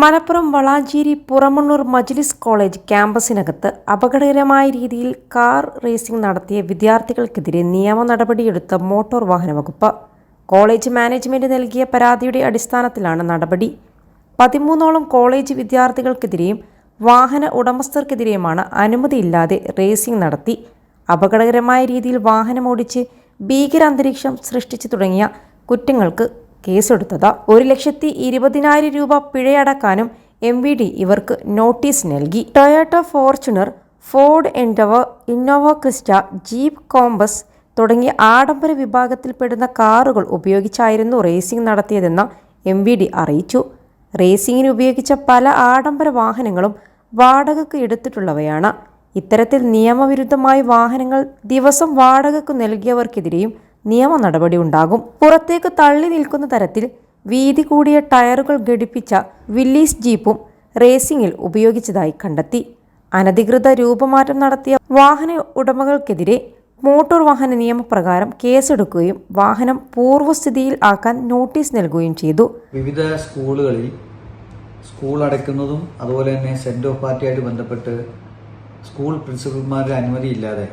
മലപ്പുറം വളാഞ്ചേരി പുറമണ്ണൂർ മജ്ലിസ് കോളേജ് ക്യാമ്പസിനകത്ത് അപകടകരമായ രീതിയിൽ കാർ റേസിംഗ് നടത്തിയ വിദ്യാർത്ഥികൾക്കെതിരെ നിയമ നടപടിയെടുത്ത മോട്ടോർ വാഹന വകുപ്പ്. കോളേജ് മാനേജ്മെന്റ് നൽകിയ പരാതിയുടെ അടിസ്ഥാനത്തിലാണ് നടപടി. 13ഓളം കോളേജ് വിദ്യാർത്ഥികൾക്കെതിരെയും വാഹന ഉടമസ്ഥർക്കെതിരെയുമാണ് അനുമതിയില്ലാതെ റേസിംഗ് നടത്തി അപകടകരമായ രീതിയിൽ വാഹനമോടിച്ച് ഭീകരാന്തരീക്ഷം സൃഷ്ടിച്ചു തുടങ്ങിയ കുറ്റങ്ങൾക്ക് കേസെടുത്തത്. 1,20,000 രൂപ പിഴയടക്കാനും MVD ഇവർക്ക് നോട്ടീസ് നൽകി. Toyota Fortuner, Ford Endeavour, Innova Crysta, jeep compass തുടങ്ങിയ ആഡംബര വിഭാഗത്തിൽപ്പെടുന്ന കാറുകൾ ഉപയോഗിച്ചായിരുന്നു റേസിംഗ് നടത്തിയതെന്ന് MVD അറിയിച്ചു. റേസിംഗിന് ഉപയോഗിച്ച പല ആഡംബര വാഹനങ്ങളും വാടകയ്ക്ക് എടുത്തിട്ടുള്ളവയാണ്. ഇത്തരത്തിൽ നിയമവിരുദ്ധമായി വാഹനങ്ങൾ ദിവസം വാടകയ്ക്ക് നൽകിയവർക്കെതിരെയും നിയമ നടപടി ഉണ്ടാകും. പുറത്തേക്ക് തള്ളി നിൽക്കുന്ന തരത്തിൽ വീതി കൂടിയ ടയറുകൾ ഘടിപ്പിച്ച വില്ലീസ് ജീപ്പും റേസിംഗിൽ ഉപയോഗിച്ചതായി കണ്ടെത്തി. അനധികൃത രൂപമാറ്റം നടത്തിയ വാഹന ഉടമകൾക്കെതിരെ മോട്ടോർ വാഹന നിയമപ്രകാരം കേസെടുക്കുകയും വാഹനം പൂർവ്വസ്ഥിതിയിൽ ആക്കാൻ നോട്ടീസ് നൽകുകയും ചെയ്തു. വിവിധ സ്കൂളുകളിൽ സ്കൂൾ അടയ്ക്കുന്നതും അതുപോലെ തന്നെ സെൻഡ് ഓഫ് പാർട്ടിയായിട്ട് ബന്ധപ്പെട്ട് സ്കൂൾ പ്രിൻസിപ്പൽമാരുടെ അനുമതിയില്ലാതെ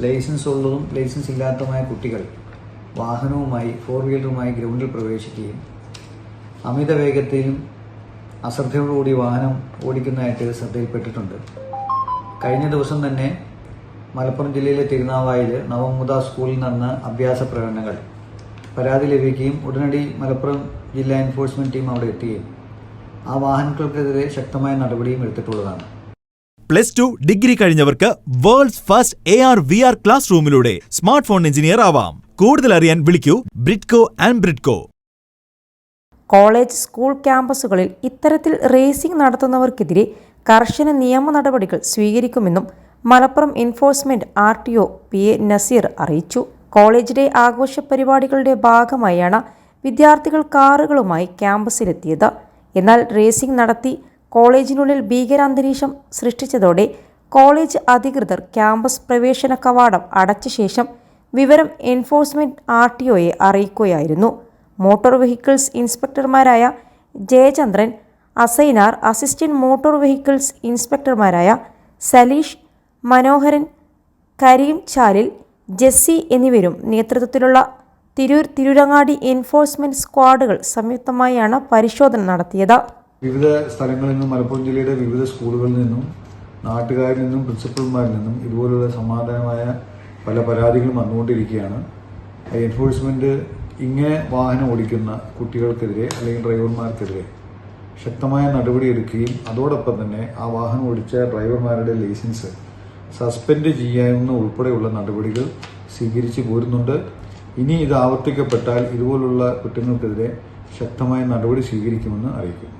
ലൈസൻസ് ഉള്ളതും ലൈസൻസ് ഇല്ലാത്തതുമായ കുട്ടികൾ വാഹനവുമായി 4 വീലറുമായി ഗ്രൗണ്ടിൽ പ്രവേശിക്കുകയും അമിത വേഗത്തിലും അശ്രദ്ധയോടുകൂടി വാഹനം ഓടിക്കുന്നതായിട്ട് ശ്രദ്ധയിൽപ്പെട്ടിട്ടുണ്ട്. കഴിഞ്ഞ ദിവസം തന്നെ മലപ്പുറം ജില്ലയിലെ തിരുനാവായിൽ നവമുദ സ്കൂളിൽ നടന്ന അഭ്യാസ പ്രകടനങ്ങൾ പരാതി ലഭിക്കുകയും ഉടനടി മലപ്പുറം ജില്ലാ എൻഫോഴ്സ്മെന്റ് ടീം അവിടെ എത്തുകയും ആ വാഹനങ്ങൾക്കെതിരെ ശക്തമായ നടപടിയും എടുത്തിട്ടുള്ളതാണ്. +2 ഡിഗ്രി കഴിഞ്ഞവർക്ക് വേൾഡ്സ് ഫസ്റ്റ് AR/VR ക്ലാസ് റൂമിലൂടെ സ്മാർട്ട് ഫോൺ എഞ്ചിനീയർ ആവാം. കൂടുതൽ അറിയാൻ വിളിക്കൂ Bridco and Bridco. College, school ക്യാമ്പസുകളിൽ ഇത്തരത്തിൽ റേസിംഗ് നടത്തുന്നവർക്കെതിരെ കർശന നിയമ നടപടികൾ സ്വീകരിക്കുമെന്നും Malappuram enforcement RTO PA Naseer അറിയിച്ചു. കോളേജ് ഡേ ആഘോഷ പരിപാടികളുടെ ഭാഗമായാണ് വിദ്യാർത്ഥികൾ കാറുകളുമായി ക്യാമ്പസിലെത്തിയത്. എന്നാൽ റേസിംഗ് നടത്തി കോളേജിനുള്ളിൽ ഭീകരാന്തരീക്ഷം സൃഷ്ടിച്ചതോടെ കോളേജ് അധികൃതർ ക്യാമ്പസ് പ്രവേശന കവാടം അടച്ച ശേഷം വിവരം എൻഫോഴ്സ്മെന്റ് RTOയെ അറിയിക്കുകയായിരുന്നു. മോട്ടോർ വെഹിക്കിൾസ് ഇൻസ്പെക്ടർമാരായ Jayachandran, Asainar, assistant motor vehicles ഇൻസ്പെക്ടർമാരായ സലീഷ്, മനോഹരൻ, കരീം ചാലിൽ, ജെസ്സി എന്നിവരും നേതൃത്വത്തിലുള്ള തിരൂരങ്ങാടി എൻഫോഴ്സ്മെന്റ് സ്ക്വാഡുകൾ സംയുക്തമായാണ് പരിശോധന നടത്തിയത്. വിവിധ സ്ഥലങ്ങളിൽ നിന്നും മലപ്പുറം ജില്ലയുടെ വിവിധ സ്കൂളുകളിൽ നിന്നും നാട്ടുകാരിൽ നിന്നും പ്രിൻസിപ്പൽമാരിൽ നിന്നും ഇതുപോലുള്ള സമാധാനമായ പല പരാതികളും വന്നുകൊണ്ടിരിക്കുകയാണ്. എൻഫോഴ്സ്മെന്റ് ഇങ്ങനെ വാഹനം ഓടിക്കുന്ന കുട്ടികൾക്കെതിരെ അല്ലെങ്കിൽ ഡ്രൈവർമാർക്കെതിരെ ശക്തമായ നടപടിയെടുക്കുകയും അതോടൊപ്പം തന്നെ ആ വാഹനം ഓടിച്ച ഡ്രൈവർമാരുടെ ലൈസൻസ് സസ്പെൻഡ് ചെയ്യാവുന്ന ഉൾപ്പെടെയുള്ള നടപടികൾ സ്വീകരിച്ചു പോരുന്നുണ്ട്. ഇനി ഇത് ആവർത്തിക്കപ്പെട്ടാൽ ഇതുപോലുള്ള കുറ്റങ്ങൾക്കെതിരെ ശക്തമായ നടപടി സ്വീകരിക്കുമെന്ന് അറിയിക്കുന്നു.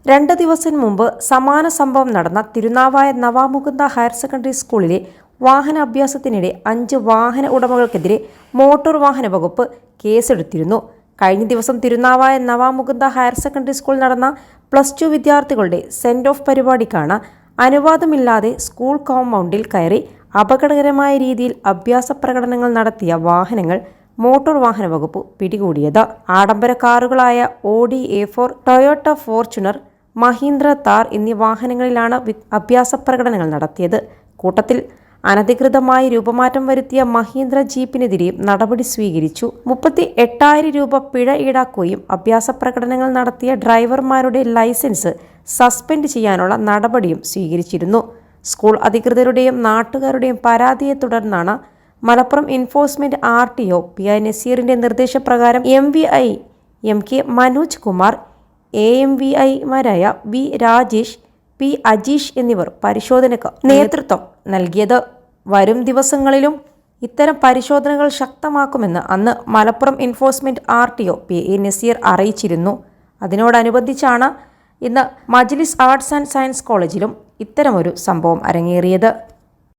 2 ദിവസം മുമ്പ് സമാന സംഭവം നടന്ന തിരുനാവായ നവാമുകുന്ദ ഹയർ സെക്കൻഡറി സ്കൂളിലെ വാഹന അഭ്യാസത്തിനിടെ 5 വാഹന ഉടമകൾക്കെതിരെ മോട്ടോർ വാഹന വകുപ്പ് കേസെടുത്തിരുന്നു. കഴിഞ്ഞ ദിവസം തിരുനാവായ നവാമുകുന്ദ ഹയർ സെക്കൻഡറി സ്കൂളിൽ നടന്ന +2 വിദ്യാർത്ഥികളുടെ സെൻഡ് ഓഫ് പരിപാടിക്കാണ് അനുവാദമില്ലാതെ സ്കൂൾ കോമ്പൗണ്ടിൽ കയറി അപകടകരമായ രീതിയിൽ അഭ്യാസ പ്രകടനങ്ങൾ നടത്തിയ വാഹനങ്ങൾ മോട്ടോർ വാഹന വകുപ്പ് പിടികൂടിയത്. ആഡംബര കാറുകളായ Audi A4, Toyota Fortuner, Mahindra Thar എന്നീ വാഹനങ്ങളിലാണ് അഭ്യാസ പ്രകടനങ്ങൾ നടത്തിയത്. കൂട്ടത്തിൽ അനധികൃതമായി രൂപമാറ്റം വരുത്തിയ മഹീന്ദ്ര ജീപ്പിനെതിരെയും നടപടി സ്വീകരിച്ചു. 38,000 രൂപ പിഴ ഈടാക്കുകയും അഭ്യാസ പ്രകടനങ്ങൾ നടത്തിയ ഡ്രൈവർമാരുടെ ലൈസൻസ് സസ്പെൻഡ് ചെയ്യാനുള്ള നടപടിയും സ്വീകരിച്ചിരുന്നു. സ്കൂൾ അധികൃതരുടെയും നാട്ടുകാരുടെയും പരാതിയെ തുടർന്നാണ് മലപ്പുറം എൻഫോഴ്സ്മെന്റ് RTO PI നസീറിന്റെ നിർദ്ദേശപ്രകാരം MVI MK Manoj Kumar, AMVIമാരായ V Rajesh, P Ajeesh എന്നിവർ പരിശോധനയ്ക്ക് നേതൃത്വം നൽകിയത്. വരും ദിവസങ്ങളിലും ഇത്തരം പരിശോധനകൾ ശക്തമാക്കുമെന്ന് അന്ന് Malappuram enforcement RTO PA Naseer അറിയിച്ചിരുന്നു. അതിനോടനുബന്ധിച്ചാണ് ഇന്ന് മജ്ലിസ് ആർട്സ് ആൻഡ് സയൻസ് കോളേജിലും ഇത്തരമൊരു സംഭവം അരങ്ങേറിയത്.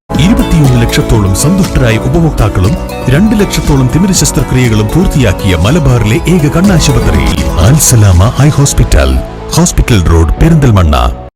21 ലക്ഷത്തോളം സന്തുഷ്ടരായ ഉപഭോക്താക്കളും 2 ലക്ഷത്തോളം തിമിര ശസ്ത്രക്രിയകളും പൂർത്തിയാക്കിയ മലബാറിലെ ഏക കണ്ണാശുപത്രി അൽ സലാമ ഹൈ ഹോസ്പിറ്റൽ റോഡ്, പെരിന്തൽമണ്ണ.